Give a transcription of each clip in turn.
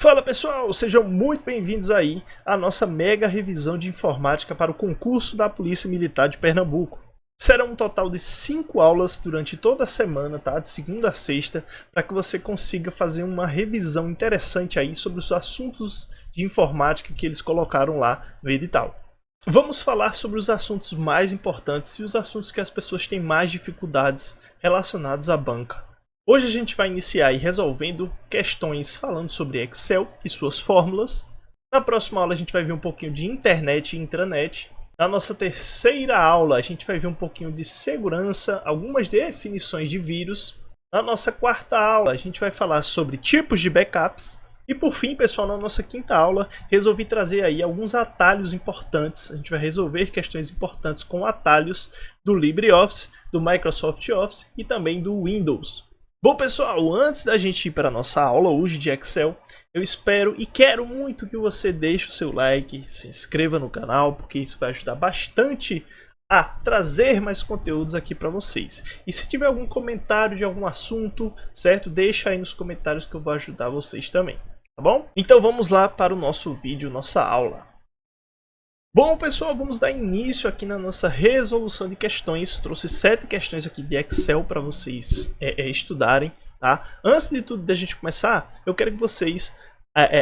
Fala pessoal, sejam muito bem-vindos aí à nossa mega revisão de informática para o concurso da Polícia Militar de Pernambuco. Será um total de 5 aulas durante toda a semana, tá? De segunda a sexta, para que você consiga fazer uma revisão interessante aí sobre os assuntos de informática que eles colocaram lá no edital. Vamos falar sobre os assuntos mais importantes e os assuntos que as pessoas têm mais dificuldades relacionados à banca. Hoje a gente vai iniciar aí resolvendo questões falando sobre Excel e suas fórmulas. Na próxima aula a gente vai ver um pouquinho de internet e intranet. Na nossa terceira aula a gente vai ver um pouquinho de segurança, algumas definições de vírus. Na nossa quarta aula a gente vai falar sobre tipos de backups. E por fim, pessoal, na nossa quinta aula resolvi trazer aí alguns atalhos importantes. A gente vai resolver questões importantes com atalhos do LibreOffice, do Microsoft Office e também do Windows. Bom pessoal, antes da gente ir para a nossa aula hoje de Excel, eu espero e quero muito que você deixe o seu like, se inscreva no canal, porque isso vai ajudar bastante a trazer mais conteúdos aqui para vocês. E se tiver algum comentário de algum assunto, certo? Deixa aí nos comentários que eu vou ajudar vocês também, tá bom? Então vamos lá para o nosso vídeo, nossa aula. Bom pessoal, vamos dar início aqui na nossa resolução de questões. Trouxe 7 questões aqui de Excel para vocês estudarem, tá? Antes de tudo da gente começar, eu quero que vocês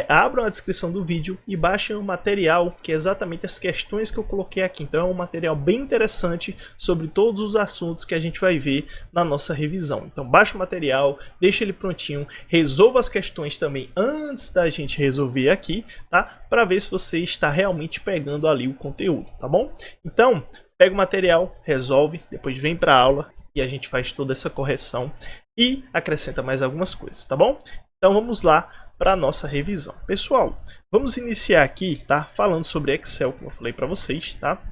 abram a descrição do vídeo e baixem o material, que é exatamente as questões que eu coloquei aqui. Então é um material bem interessante sobre todos os assuntos que a gente vai ver na nossa revisão. Então baixa o material, deixa ele prontinho, resolva as questões também antes da gente resolver aqui, tá? Para ver se você está realmente pegando ali o conteúdo, tá bom? Então pega o material, resolve, depois vem para a aula e a gente faz toda essa correção e acrescenta mais algumas coisas, tá bom? Então vamos lá para a nossa revisão. Pessoal, vamos iniciar aqui, tá? Falando sobre Excel, como eu falei para vocês, tá?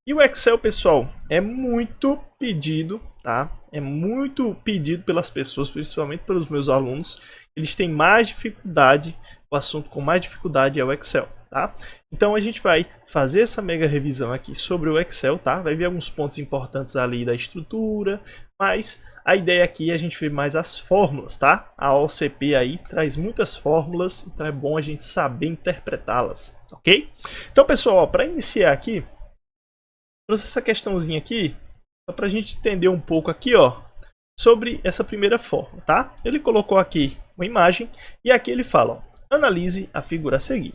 E o Excel, pessoal, é muito pedido, tá? É muito pedido pelas pessoas, principalmente pelos meus alunos. Eles têm mais dificuldade, o assunto com mais dificuldade é o Excel, tá? Então a gente vai fazer essa mega revisão aqui sobre o Excel, tá? Vai ver alguns pontos importantes ali da estrutura, mas a ideia aqui é a gente ver mais as fórmulas, tá? A OCP aí traz muitas fórmulas, então é bom a gente saber interpretá-las, ok? Então pessoal, para iniciar aqui, trouxe essa questãozinha aqui, só para a gente entender um pouco aqui, ó, sobre essa primeira fórmula, tá? Ele colocou aqui uma imagem e aqui ele fala, ó, analise a figura a seguir.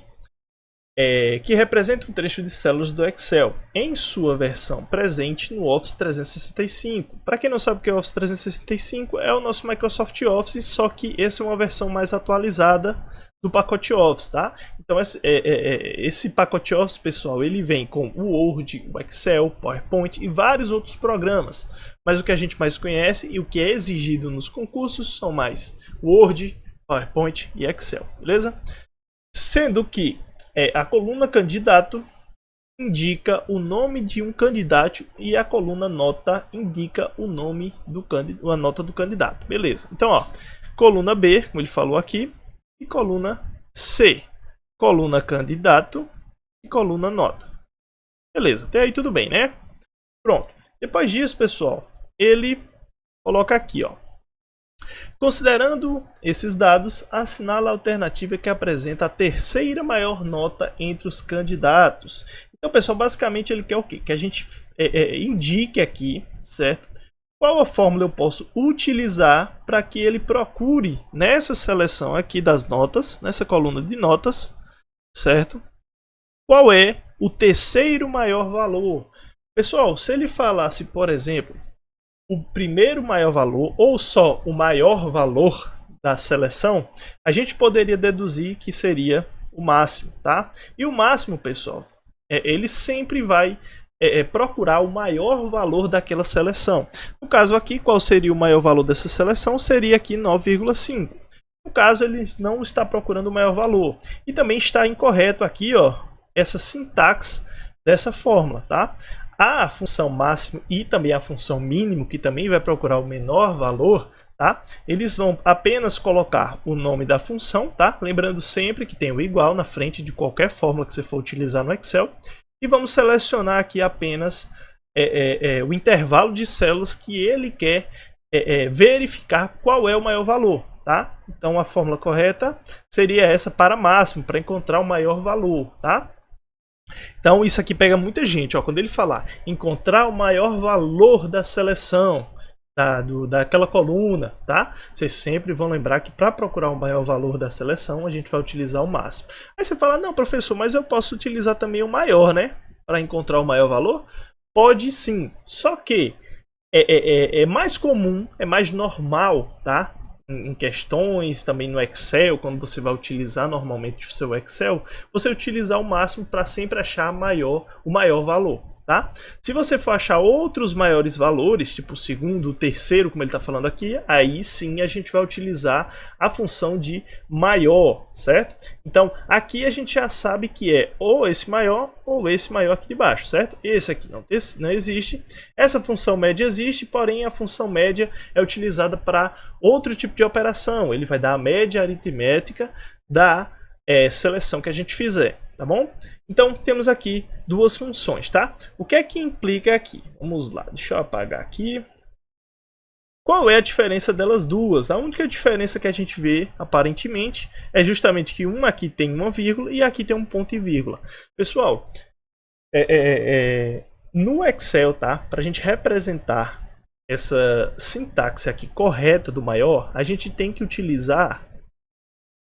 Que representa um trecho de células do Excel em sua versão presente no Office 365. Para quem não sabe o que é o Office 365, é o nosso Microsoft Office, só que essa é uma versão mais atualizada do pacote Office, tá? Então esse pacote Office, pessoal, ele vem com o Word, o Excel, PowerPoint e vários outros programas. Mas o que a gente mais conhece e o que é exigido nos concursos são mais Word, PowerPoint e Excel, beleza? Sendo que a coluna candidato indica o nome de um candidato e a coluna nota indica o nome do candidato, a nota do candidato. Beleza. Então, ó, coluna B, como ele falou aqui, e coluna C, coluna candidato e coluna nota. Beleza. Até aí tudo bem, né? Pronto. Depois disso, pessoal, ele coloca aqui, ó. Considerando esses dados, assinala a alternativa que apresenta a terceira maior nota entre os candidatos. Então, pessoal, basicamente ele quer o quê? Que a gente indique aqui, certo? Qual a fórmula eu posso utilizar para que ele procure nessa seleção aqui das notas, nessa coluna de notas, certo? Qual é o terceiro maior valor? Pessoal, se ele falasse, por exemplo, o primeiro maior valor ou só o maior valor da seleção, a gente poderia deduzir que seria o máximo, tá? E o máximo, pessoal, ele sempre vai procurar o maior valor daquela seleção. No caso aqui, qual seria o maior valor dessa seleção? Seria aqui 9,5. No caso, ele não está procurando o maior valor. E também está incorreto aqui, ó, essa sintaxe dessa fórmula, tá? A função máximo e também a função mínimo, que também vai procurar o menor valor, tá? Eles vão apenas colocar o nome da função, tá? Lembrando sempre que tem o igual na frente de qualquer fórmula que você for utilizar no Excel. E vamos selecionar aqui apenas o intervalo de células que ele quer verificar qual é o maior valor. tá? Então a fórmula correta seria essa para máximo, para encontrar o maior valor, tá? Então isso aqui pega muita gente, ó, quando ele falar encontrar o maior valor da seleção, daquela coluna, tá? Vocês sempre vão lembrar que para procurar o maior valor da seleção, a gente vai utilizar o máximo. Aí você fala, não, professor, mas eu posso utilizar também o maior, né? Para encontrar o maior valor? Pode sim, só que é mais comum, é mais normal, tá? Em questões, também no Excel, quando você vai utilizar normalmente o seu Excel, você utilizar o máximo para sempre achar o maior valor, tá? Se você for achar outros maiores valores, tipo o segundo, o terceiro, como ele está falando aqui, aí sim a gente vai utilizar a função de maior, certo? Então aqui a gente já sabe que é ou esse maior ou esse maior aqui de baixo, certo? Esse aqui não existe. Essa função média existe, porém a função média é utilizada para outro tipo de operação. Ele vai dar a média aritmética da seleção que a gente fizer, tá bom? Então temos aqui duas funções, tá? O que é que implica aqui? Vamos lá, deixa eu apagar aqui. Qual é a diferença delas duas? A única diferença que a gente vê, aparentemente, é justamente que uma aqui tem uma vírgula e aqui tem um ponto e vírgula. Pessoal, no Excel, tá? Para a gente representar essa sintaxe aqui correta do maior, a gente tem que utilizar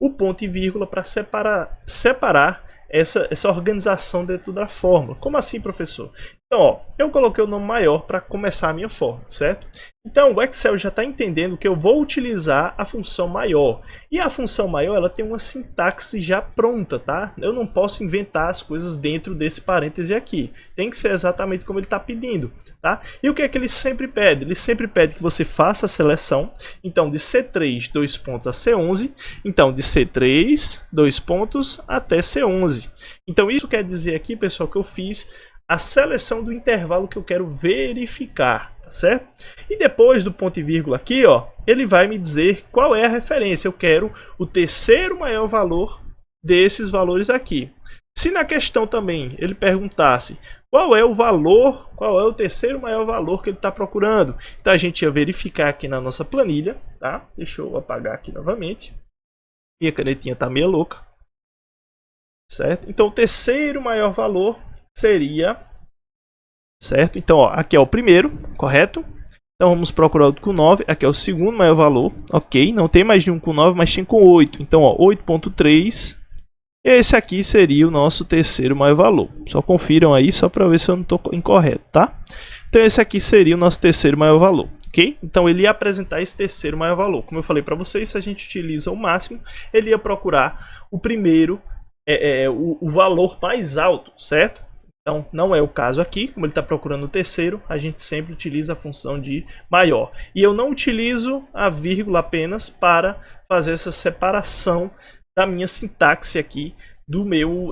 o ponto e vírgula para separar essa organização dentro da fórmula. Como assim, professor? Então, ó, eu coloquei o nome maior para começar a minha fórmula, certo? Então, o Excel já está entendendo que eu vou utilizar a função maior. E a função maior, ela tem uma sintaxe já pronta, tá? Eu não posso inventar as coisas dentro desse parêntese aqui. Tem que ser exatamente como ele está pedindo, tá? E o que é que ele sempre pede? Ele sempre pede que você faça a seleção, então, de C3, 2 pontos, a C11. Então, de C3, 2 pontos, até C11. Então, isso quer dizer aqui, pessoal, que eu fiz a seleção do intervalo que eu quero verificar, tá certo? E depois do ponto e vírgula aqui, ó, ele vai me dizer qual é a referência. Eu quero o terceiro maior valor desses valores aqui. Se na questão também ele perguntasse qual é o valor, qual é o terceiro maior valor que ele está procurando, então a gente ia verificar aqui na nossa planilha, tá? Deixa eu apagar aqui novamente. Minha canetinha está meio louca, certo? Então o terceiro maior valor seria, certo? Então, ó, aqui é o primeiro, correto? Então vamos procurar outro com 9, aqui é o segundo maior valor, ok? Não tem mais de um com 9, mas tem com 8. Então, ó, 8.3, esse aqui seria o nosso terceiro maior valor. Só confiram aí, só para ver se eu não estou incorreto, tá? Então esse aqui seria o nosso terceiro maior valor, ok? Então ele ia apresentar esse terceiro maior valor. Como eu falei para vocês, se a gente utiliza o máximo, ele ia procurar o primeiro, o valor mais alto, certo? Então, não é o caso aqui, como ele está procurando o terceiro, a gente sempre utiliza a função de maior. E eu não utilizo a vírgula apenas para fazer essa separação da minha sintaxe aqui,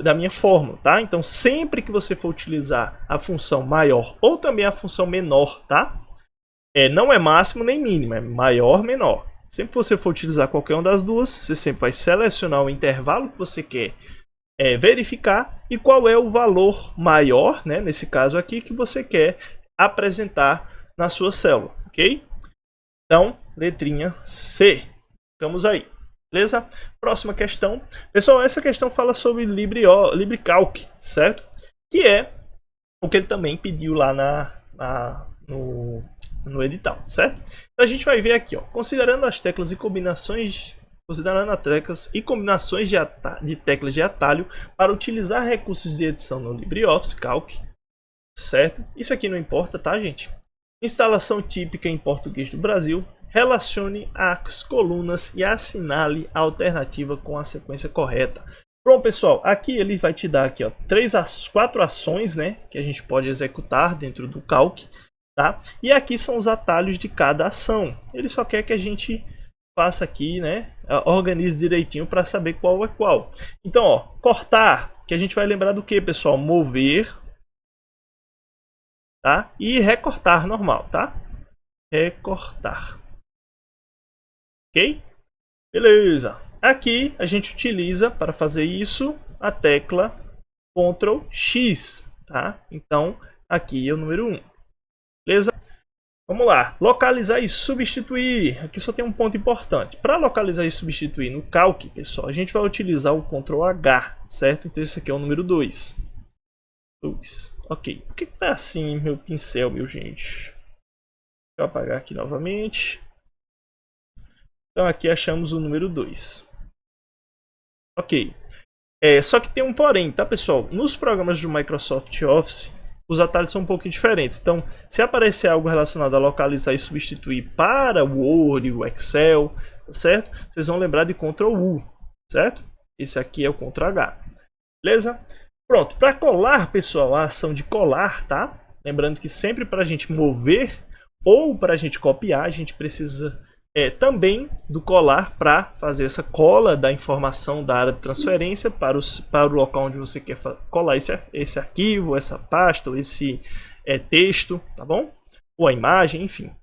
da minha fórmula, tá? Então, sempre que você for utilizar a função maior ou também a função menor, tá? Não é máximo nem mínimo, é maior, menor. Sempre que você for utilizar qualquer uma das duas, você sempre vai selecionar o intervalo que você quer verificar e qual é o valor maior, né, nesse caso aqui, que você quer apresentar na sua célula, ok? Então, letrinha C. Ficamos aí, beleza? Próxima questão. Pessoal, essa questão fala sobre LibreCalc, certo? Que é o que ele também pediu lá no edital, certo? Então a gente vai ver aqui, ó, considerando as teclas e combinações de teclas de atalho para utilizar recursos de edição no LibreOffice Calc, certo? Isso aqui não importa, tá, gente? Instalação típica em português do Brasil. Relacione as colunas e assinale a alternativa com a sequência correta. Bom, pessoal, aqui ele vai te dar aqui, ó, 4 ações, né, que a gente pode executar dentro do Calc, tá? E aqui são os atalhos de cada ação. Ele só quer que a gente faça aqui, né, organize direitinho para saber qual é qual. Então, ó, cortar, que a gente vai lembrar do que, pessoal? Mover, tá? E recortar normal, tá? Recortar. Ok? Beleza. Aqui a gente utiliza para fazer isso a tecla Ctrl X, tá? Então, aqui é o número 1. Beleza? Vamos lá, localizar e substituir. Aqui só tem um ponto importante. Para localizar e substituir no Calc, pessoal, a gente vai utilizar o Ctrl H, certo? Então esse aqui é o número 2. Ok. Por que tá assim meu pincel, meu gente? Deixa eu apagar aqui novamente. Então aqui achamos o número 2. Ok. Só que tem um porém, tá, pessoal? Nos programas do Microsoft Office, os atalhos são um pouco diferentes. Então, se aparecer algo relacionado a localizar e substituir para o Word, o Excel, tá certo? Vocês vão lembrar de Ctrl U, certo? Esse aqui é o Ctrl H. Beleza? Pronto. Para colar, pessoal, a ação de colar, tá? Lembrando que sempre para a gente mover ou para a gente copiar, a gente precisa também do colar para fazer essa cola da informação da área de transferência para o local onde você quer colar esse arquivo, essa pasta, ou esse texto, tá bom? Ou a imagem, enfim.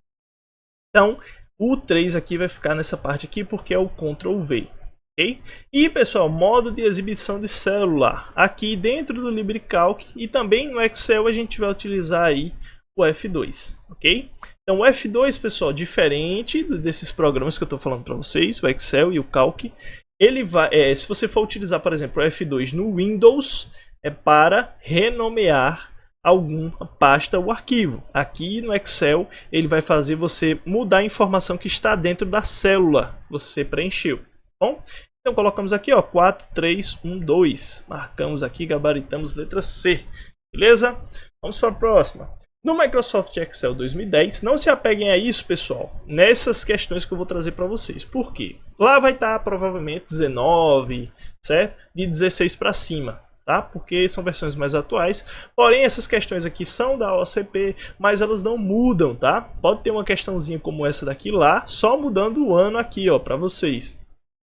Então, o 3 aqui vai ficar nessa parte aqui porque é o Ctrl V. Okay? E, pessoal, modo de exibição de célula. Aqui dentro do LibreCalc e também no Excel a gente vai utilizar aí o F2, ok? Então o F2, pessoal, diferente desses programas que eu estou falando para vocês, o Excel e o Calc, ele vai, se você for utilizar, por exemplo, o F2 no Windows, é para renomear alguma pasta ou arquivo. Aqui no Excel, ele vai fazer você mudar a informação que está dentro da célula que você preencheu, tá bom? Então colocamos aqui, ó, 4, 3, 1, 2, marcamos aqui, gabaritamos letra C, beleza? Vamos para a próxima. No Microsoft Excel 2010, não se apeguem a isso, pessoal, nessas questões que eu vou trazer para vocês. Por quê? Lá vai estar provavelmente 19, certo? De 16 para cima, tá? Porque são versões mais atuais. Porém, essas questões aqui são da OCP, mas elas não mudam, tá? Pode ter uma questãozinha como essa daqui lá, só mudando o ano aqui, ó, para vocês.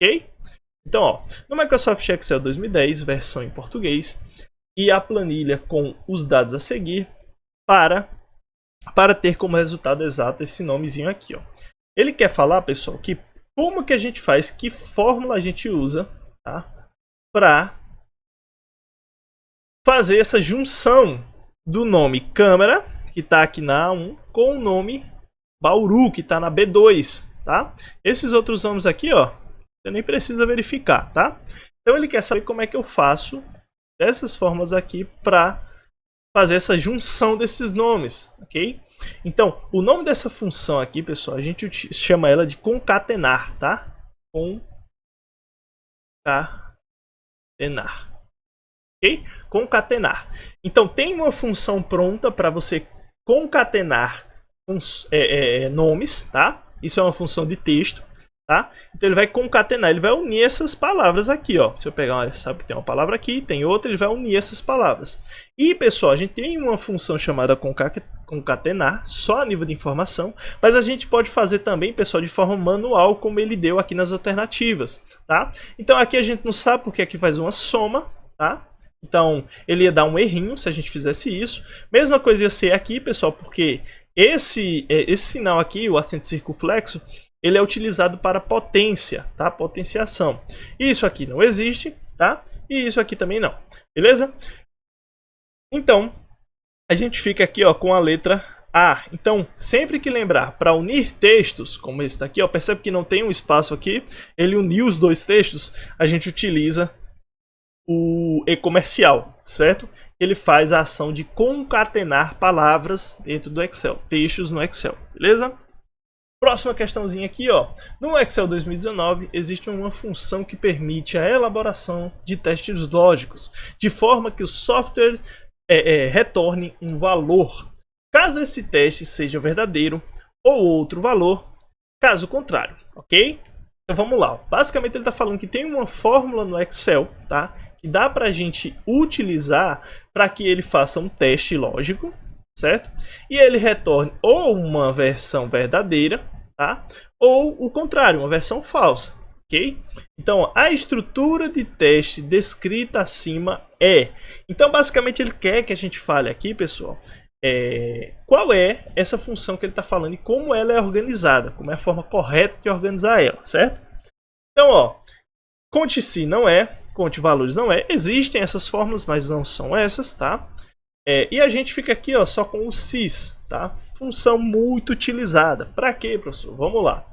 Ok? Então, ó, no Microsoft Excel 2010, versão em português, e a planilha com os dados a seguir, para ter como resultado exato esse nomezinho aqui, ó. Ele quer falar, pessoal, que como que a gente faz, que fórmula a gente usa, tá? Para fazer essa junção do nome câmera, que está aqui na A1, com o nome Bauru, que está na B2, tá? Esses outros nomes aqui, ó, você nem precisa verificar, tá? Então ele quer saber como é que eu faço dessas formas aqui para fazer essa junção desses nomes, ok? Então, o nome dessa função aqui, pessoal, a gente chama ela de concatenar, tá? Concatenar, ok? Concatenar. Então, tem uma função pronta para você concatenar nomes, tá? Isso é uma função de texto, tá? Então ele vai concatenar, ele vai unir essas palavras aqui, ó. Se eu pegar, sabe que tem uma palavra aqui, tem outra, ele vai unir essas palavras. E, pessoal, a gente tem uma função chamada concatenar, só a nível de informação, mas a gente pode fazer também, pessoal, de forma manual, como ele deu aqui nas alternativas, tá? Então aqui a gente não sabe porque aqui faz uma soma, tá? Então ele ia dar um errinho se a gente fizesse isso. Mesma coisa ia ser aqui, pessoal, porque esse sinal aqui, o acento circunflexo, ele é utilizado para potência, tá? Potenciação. Isso aqui não existe, tá? E isso aqui também não, beleza? Então, a gente fica aqui, ó, com a letra A. Então, sempre que lembrar, para unir textos, como esse daqui, ó, percebe que não tem um espaço aqui, ele uniu os dois textos, a gente utiliza o e-comercial, certo? Ele faz a ação de concatenar palavras dentro do Excel, textos no Excel, beleza? Próxima questãozinha aqui, ó. No Excel 2019 existe uma função que permite a elaboração de testes lógicos, de forma que o software retorne um valor, caso esse teste seja verdadeiro, ou outro valor, caso contrário, ok? Então vamos lá. Basicamente ele está falando que tem uma fórmula no Excel, tá? Que dá para a gente utilizar para que ele faça um teste lógico, certo? E ele retorne ou uma versão verdadeira, tá? Ou o contrário, uma versão falsa, ok? Então, a estrutura de teste descrita acima é... Então, basicamente, ele quer que a gente fale aqui, pessoal, qual é essa função que ele está falando e como ela é organizada, como é a forma correta de organizar ela, certo? Então, ó, conte se não é, conte valores não é. Existem essas fórmulas, mas não são essas, tá? E a gente fica aqui, ó, só com o cis, tá? Função muito utilizada. Para quê, professor? Vamos lá.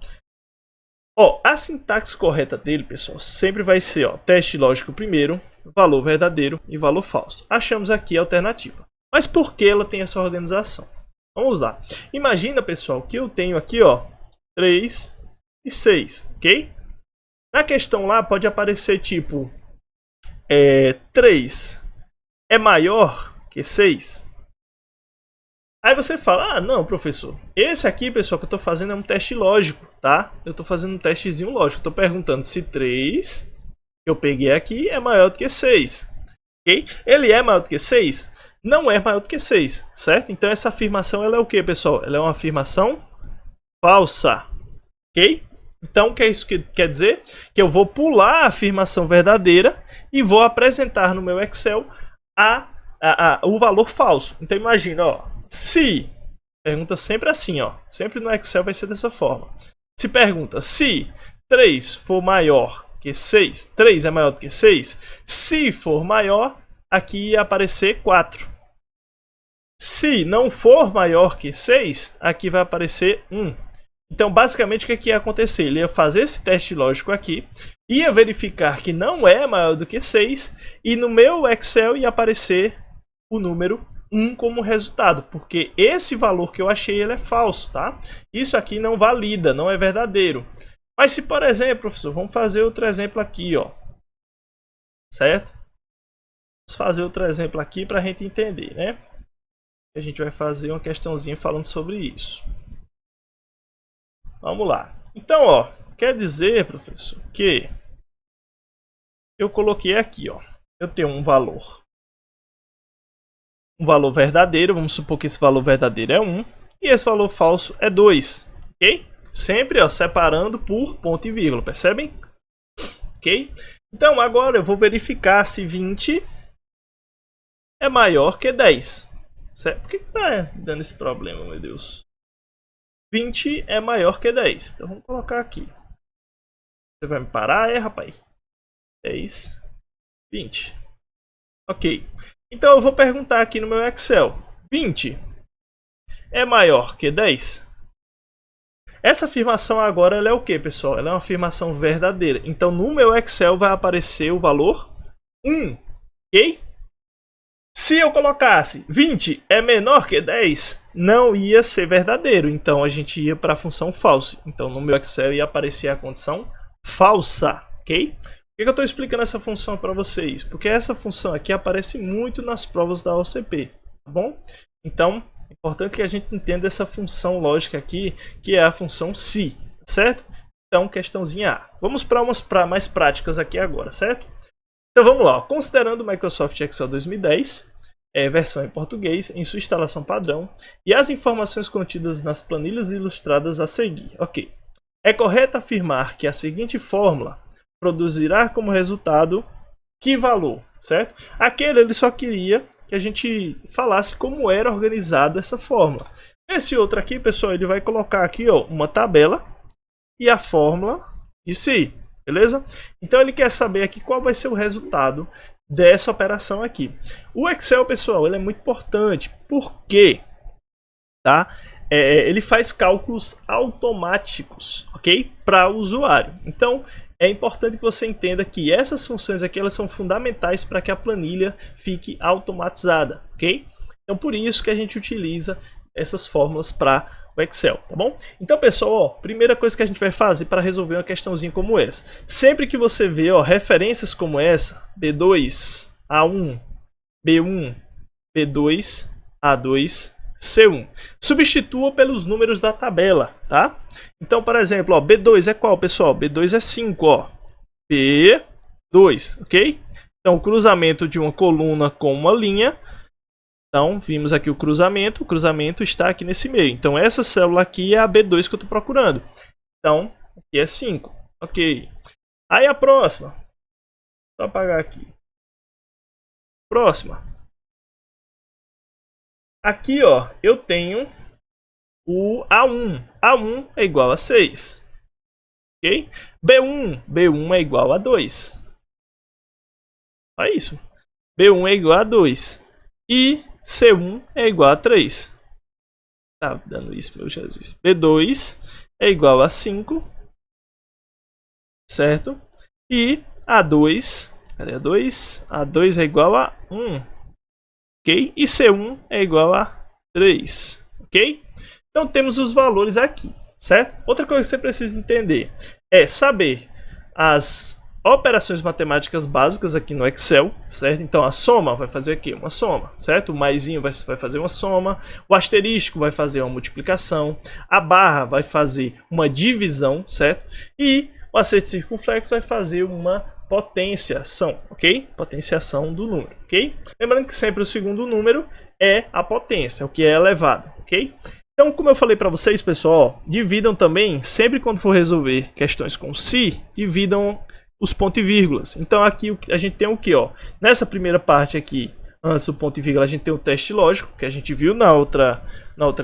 Ó, a sintaxe correta dele, pessoal, sempre vai ser, ó, teste lógico primeiro, valor verdadeiro e valor falso. Achamos aqui a alternativa. Mas por que ela tem essa organização? Vamos lá. Imagina, pessoal, que eu tenho aqui, ó, 3 e 6, ok? Na questão lá pode aparecer tipo 3 é maior que 6. Aí você fala, ah, não, professor, esse aqui, pessoal, que eu estou fazendo é um teste lógico, tá? Eu estou fazendo um testezinho lógico. Estou perguntando se 3 que eu peguei aqui é maior do que 6, ok? Ele é maior do que 6? Não é maior do que 6, certo? Então essa afirmação, ela é o que, pessoal? Ela é uma afirmação falsa, ok? Então, o que é isso que quer dizer? Que eu vou pular a afirmação verdadeira e vou apresentar no meu Excel o valor falso. Então, imagina, ó, se, pergunta sempre assim, ó, sempre no Excel vai ser dessa forma. Se pergunta, se 3 for maior que 6, 3 é maior do que 6, se for maior, aqui ia aparecer 4. Se não for maior que 6, aqui vai aparecer 1. Então, basicamente, o que ia acontecer? Ele ia fazer esse teste lógico aqui, ia verificar que não é maior do que 6, e no meu Excel ia aparecer o número 1 como resultado, porque esse valor que eu achei ele é falso, tá? Isso aqui não valida, não é verdadeiro. Mas se, por exemplo, professor, vamos fazer outro exemplo aqui, ó. Certo? Vamos fazer outro exemplo aqui para a gente entender, né? A gente vai fazer uma questãozinha falando sobre isso. Vamos lá. Então, ó, quer dizer, professor, que eu coloquei aqui, ó. Eu tenho um valor verdadeiro, vamos supor que esse valor verdadeiro é 1, e esse valor falso é 2, ok? Sempre, ó, separando por ponto e vírgula, percebem? Ok? Então, agora eu vou verificar se 20 é maior que 10. Certo? Por que tá dando esse problema, meu Deus? 20 é maior que 10. Então, vamos colocar aqui. Você vai me parar? Rapaz. 10, 20. Ok. Então, eu vou perguntar aqui no meu Excel. 20 é maior que 10? Essa afirmação agora ela é o que, pessoal? Ela é uma afirmação verdadeira. Então, no meu Excel vai aparecer o valor 1. Ok? Se eu colocasse 20 é menor que 10, não ia ser verdadeiro. Então, a gente ia para a função false. Então, no meu Excel ia aparecer a condição falsa. Ok? Por que eu estou explicando essa função para vocês? Porque essa função aqui aparece muito nas provas da OCP, tá bom? Então, é importante que a gente entenda essa função lógica aqui, que é a função se, certo? Então, questãozinha A. Vamos para umas mais práticas aqui agora, certo? Então, vamos lá. Considerando o Microsoft Excel 2010, versão em português, em sua instalação padrão, e as informações contidas nas planilhas ilustradas a seguir. Ok. É correto afirmar que a seguinte fórmula produzirá como resultado que valor, certo? Aquele ele só queria que a gente falasse como era organizado essa fórmula. Esse outro aqui, pessoal, ele vai colocar aqui, ó, uma tabela e a fórmula de si, beleza? Então ele quer saber aqui qual vai ser o resultado dessa operação aqui. O Excel, pessoal, ele é muito importante porque, tá? Ele faz cálculos automáticos, ok? Para o usuário. Então, é importante que você entenda que essas funções aqui elas são fundamentais para que a planilha fique automatizada, ok? Então, por isso que a gente utiliza essas fórmulas para o Excel, tá bom? Então, pessoal, ó, primeira coisa que a gente vai fazer para resolver uma questãozinha como essa. Sempre que você vê, ó, referências como essa, B2, A1, B1, B2, A2, C1. Substitua pelos números da tabela, tá? Então, por exemplo, ó, B2 é qual, pessoal? B2 é 5, ó. B2, ok? Então, o cruzamento de uma coluna com uma linha. Então, vimos aqui o cruzamento está aqui nesse meio. Então, essa célula aqui é a B2 que eu estou procurando. Então, aqui é 5, ok. Aí a próxima, só apagar aqui. Próxima. Aqui, ó, eu tenho o A1. A1 é igual a 6. Ok? B1 é igual a 2. Olha isso. B1 é igual a 2. E C1 é igual a 3. Tá dando isso, meu Jesus. B2 é igual a 5, certo? E A2, cadê A2? A2 é igual a 1, ok? E C1 é igual a 3, ok? Então temos os valores aqui, certo? Outra coisa que você precisa entender é saber as operações matemáticas básicas aqui no Excel, certo? Então a soma vai fazer aqui uma soma, certo? O maisinho vai fazer uma soma, o asterisco vai fazer uma multiplicação, a barra vai fazer uma divisão, certo? E o acento circunflexo vai fazer uma potenciação, ok? Potenciação do número, ok? Lembrando que sempre o segundo número é a potência, o que é elevado, ok? Então, como eu falei para vocês, pessoal, dividam também, sempre quando for resolver questões com si, dividam os pontos e vírgulas. Então, aqui a gente tem o que, ó? Nessa primeira parte aqui, antes do ponto e vírgula, a gente tem o teste lógico, que a gente viu na outra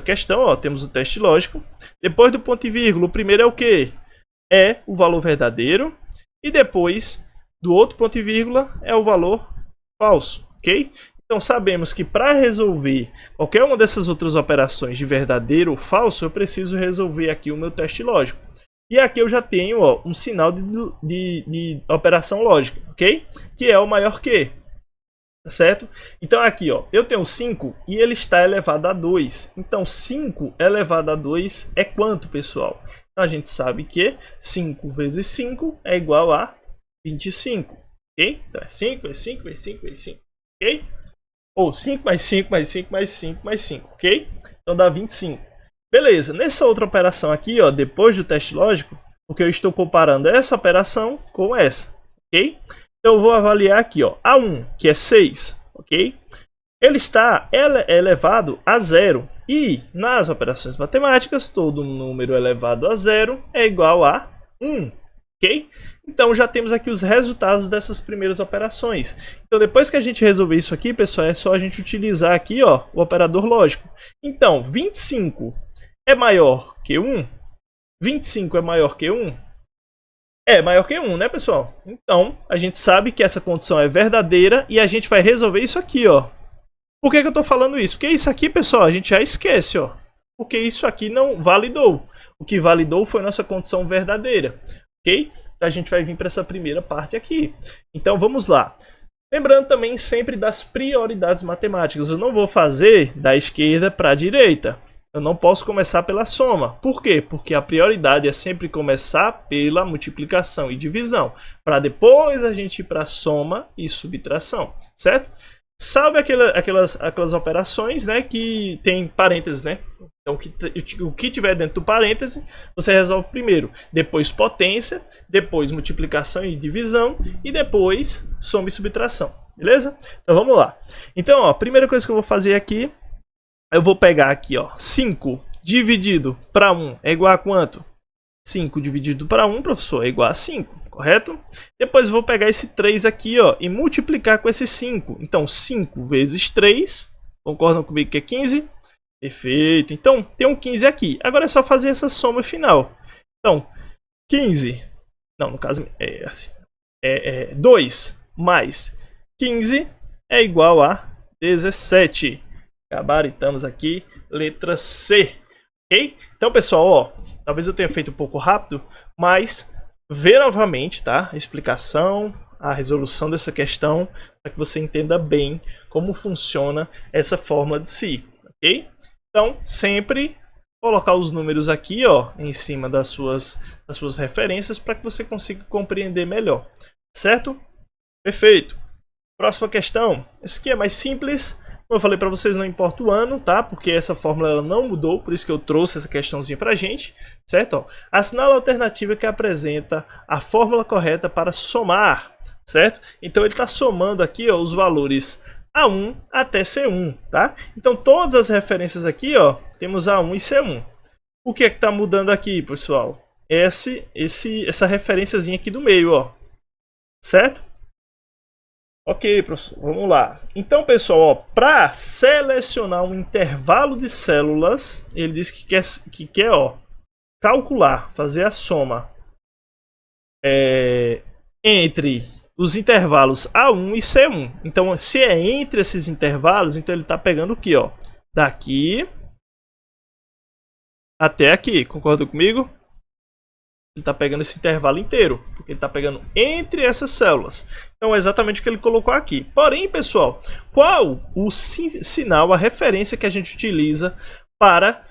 questão, ó, temos o teste lógico. Depois do ponto e vírgula, o primeiro é o que? É o valor verdadeiro. E depois do outro ponto e vírgula é o valor falso, ok? Então sabemos que para resolver qualquer uma dessas outras operações de verdadeiro ou falso, eu preciso resolver aqui o meu teste lógico. E aqui eu já tenho, ó, um sinal de operação lógica, ok? Que é o maior que, certo? Então aqui, ó, eu tenho 5 e ele está elevado a 2. Então 5 elevado a 2 é quanto, pessoal? Então a gente sabe que 5 vezes 5 é igual a 25, ok? Então é 5 vezes 5 vezes 5 vezes 5, ok? Ou 5 mais 5 mais 5 mais 5 mais 5, ok? Então dá 25. Beleza, nessa outra operação aqui, ó, depois do teste lógico, o que eu estou comparando é essa operação com essa, ok? Então eu vou avaliar aqui, ó, A1, que é 6, ok? Ele está elevado a 0. E nas operações matemáticas, todo número elevado a 0 é igual a 1, ok? Então já temos aqui os resultados dessas primeiras operações. Então depois que a gente resolver isso aqui, pessoal, é só a gente utilizar aqui, ó, o operador lógico. Então 25 é maior que 1? 25 é maior que 1? É maior que 1, né, pessoal? Então a gente sabe que essa condição é verdadeira e a gente vai resolver isso aqui, ó. Por que eu estou falando isso? Porque isso aqui, pessoal, a gente já esquece, ó. Porque isso aqui não validou. O que validou foi nossa condição verdadeira, ok? A gente vai vir para essa primeira parte aqui. Então vamos lá. Lembrando também sempre das prioridades matemáticas. Eu não vou fazer da esquerda para a direita. Eu não posso começar pela soma. Por quê? Porque a prioridade é sempre começar pela multiplicação e divisão. Para depois a gente ir para a soma e subtração. Certo? Salve aquelas operações, né, que tem parênteses, né? Então, o que tiver dentro do parêntese, você resolve primeiro. Depois potência, depois multiplicação e divisão, e depois soma e subtração. Beleza? Então, vamos lá. Então, ó, a primeira coisa que eu vou fazer aqui, eu vou pegar aqui, ó, 5 dividido para 1 é igual a quanto? 5 dividido para 1, professor, é igual a 5. Correto? Depois eu vou pegar esse 3 aqui, ó, e multiplicar com esse 5. Então, 5 vezes 3, concordam comigo que é 15? Perfeito. Então, tem um 15 aqui. Agora é só fazer essa soma final. Então, 15, não, no caso é 2 mais 15 é igual a 17. Gabaritamos aqui, letra C. Ok? Então, pessoal, ó, talvez eu tenha feito um pouco rápido, mas vê novamente, tá? A explicação, a resolução dessa questão, para que você entenda bem como funciona essa fórmula de si, ok? Então, sempre colocar os números aqui, ó, em cima das suas referências para que você consiga compreender melhor, certo? Perfeito. Próxima questão. Essa aqui é mais simples. Como eu falei para vocês, não importa o ano, tá? Porque essa fórmula ela não mudou, por isso que eu trouxe essa questãozinha pra gente, certo? Ó, assinala a alternativa que apresenta a fórmula correta para somar, certo? Então ele está somando aqui, ó, os valores A1 até C1, tá? Então todas as referências aqui, ó, temos A1 e C1. O que é que está mudando aqui, pessoal? Essa referenciazinha aqui do meio, ó, certo? Ok, professor, vamos lá. Então, pessoal, para selecionar um intervalo de células, ele diz que quer ó, calcular, fazer a soma entre os intervalos A1 e C1. Então, se é entre esses intervalos, então ele está pegando o que? Ó, daqui até aqui. Concorda comigo? Ele está pegando esse intervalo inteiro, porque ele está pegando entre essas células. Então é exatamente o que ele colocou aqui. Porém, pessoal, qual o sinal, a referência que a gente utiliza para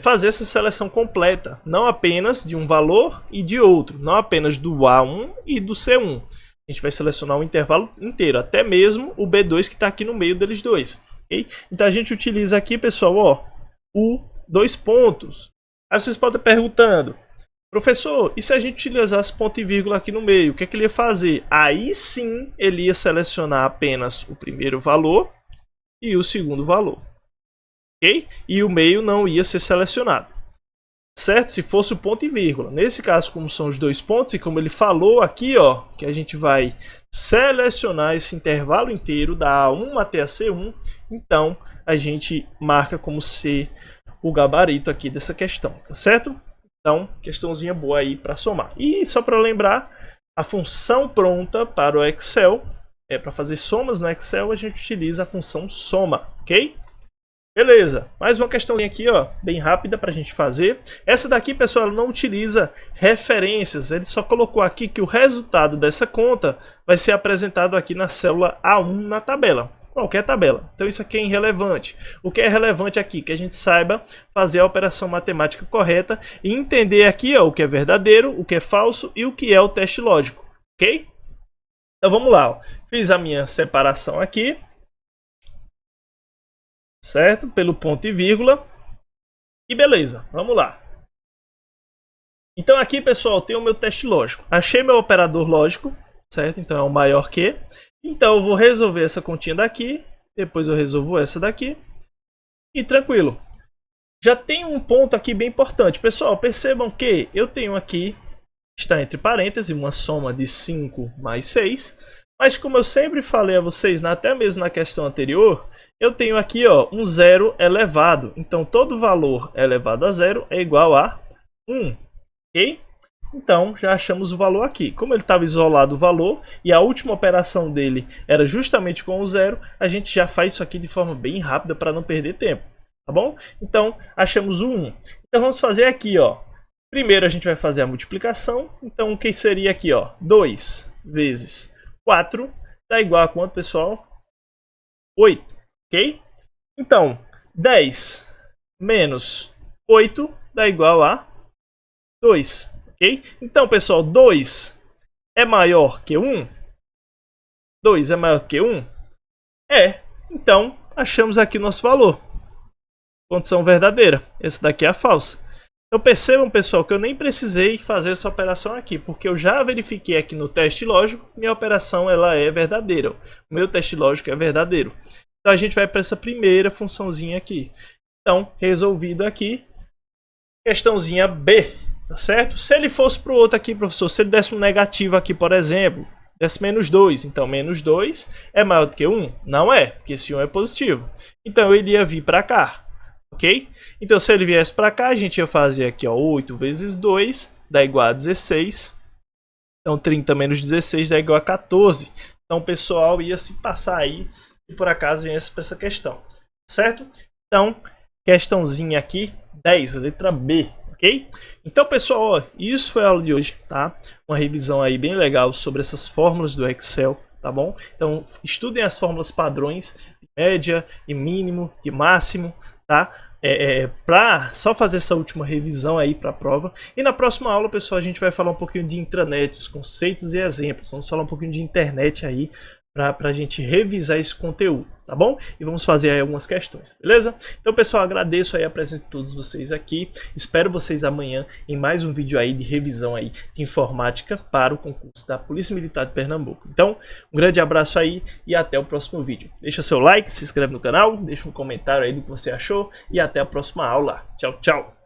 fazer essa seleção completa? Não apenas de um valor e de outro, não apenas do A1 e do C1. A gente vai selecionar o intervalo inteiro, até mesmo o B2 que está aqui no meio deles dois. Okay? Então a gente utiliza aqui, pessoal, ó, o 2 pontos. Aí vocês podem estar perguntando: professor, e se a gente utilizasse ponto e vírgula aqui no meio, o que é que ele ia fazer? Aí sim ele ia selecionar apenas o primeiro valor e o segundo valor. Ok? E o meio não ia ser selecionado. Certo? Se fosse o ponto e vírgula. Nesse caso, como são os 2 pontos, e como ele falou aqui, ó, que a gente vai selecionar esse intervalo inteiro da A1 até a C1, então a gente marca como C o gabarito aqui dessa questão, tá certo? Então, questãozinha boa aí para somar. E só para lembrar, a função pronta para o Excel, para fazer somas no Excel, a gente utiliza a função soma, ok? Beleza, mais uma questãozinha aqui, ó, bem rápida para a gente fazer. Essa daqui, pessoal, não utiliza referências, ele só colocou aqui que o resultado dessa conta vai ser apresentado aqui na célula A1 na tabela. Qualquer tabela. Então isso aqui é irrelevante. O que é relevante aqui? Que a gente saiba fazer a operação matemática correta e entender aqui, ó, o que é verdadeiro, o que é falso e o que é o teste lógico. Ok? Então vamos lá. Ó. Fiz a minha separação aqui. Certo? Pelo ponto e vírgula. E beleza. Vamos lá. Então aqui, pessoal, tem o meu teste lógico. Achei meu operador lógico. Certo? Então é o maior que. Então eu vou resolver essa continha daqui, depois eu resolvo essa daqui e tranquilo. Já tem um ponto aqui bem importante. Pessoal, percebam que eu tenho aqui, está entre parênteses, uma soma de 5 mais 6. Mas como eu sempre falei a vocês, até mesmo na questão anterior, eu tenho aqui, ó, um zero elevado. Então todo valor elevado a zero é igual a 1. Ok? Então, já achamos o valor aqui. Como ele estava isolado o valor e a última operação dele era justamente com o zero, a gente já faz isso aqui de forma bem rápida para não perder tempo. Tá bom? Então, achamos o 1. Então, vamos fazer aqui, ó. Primeiro, a gente vai fazer a multiplicação. Então, o que seria aqui, ó? 2 vezes 4 dá igual a quanto, pessoal? 8. Ok? Então, 10 menos 8 dá igual a 2. Ok? Então, pessoal, 2 é maior que 1? 2 é maior que 1? É. Então, achamos aqui o nosso valor. Condição verdadeira. Essa daqui é a falsa. Então, percebam, pessoal, que eu nem precisei fazer essa operação aqui, porque eu já verifiquei aqui no teste lógico, minha operação ela é verdadeira. O meu teste lógico é verdadeiro. Então, a gente vai para essa primeira funçãozinha aqui. Então, resolvido aqui. Questãozinha B. Tá certo? Se ele fosse para o outro aqui, professor, se ele desse um negativo aqui, por exemplo, desse menos 2, então menos 2 é maior do que 1? Não é, porque esse 1 é positivo. Então ele ia vir para cá, ok? Então se ele viesse para cá, a gente ia fazer aqui, ó, 8 vezes 2 dá igual a 16. Então 30 menos 16 dá igual a 14. Então o pessoal ia se passar aí, se por acaso viesse para essa questão, certo? Então, questãozinha aqui, 10, letra B. Ok? Então, pessoal, ó, isso foi a aula de hoje, tá? Uma revisão aí bem legal sobre essas fórmulas do Excel, tá bom? Então, estudem as fórmulas padrões, de média, de mínimo, de máximo, tá? Para só fazer essa última revisão aí para a prova. E na próxima aula, pessoal, a gente vai falar um pouquinho de intranet, os conceitos e exemplos. Vamos falar um pouquinho de internet aí, para a gente revisar esse conteúdo, tá bom? E vamos fazer aí algumas questões, beleza? Então, pessoal, agradeço aí a presença de todos vocês aqui. Espero vocês amanhã em mais um vídeo aí de revisão aí de informática para o concurso da Polícia Militar de Pernambuco. Então, um grande abraço aí e até o próximo vídeo. Deixa seu like, se inscreve no canal, deixa um comentário aí do que você achou e até a próxima aula. Tchau, tchau!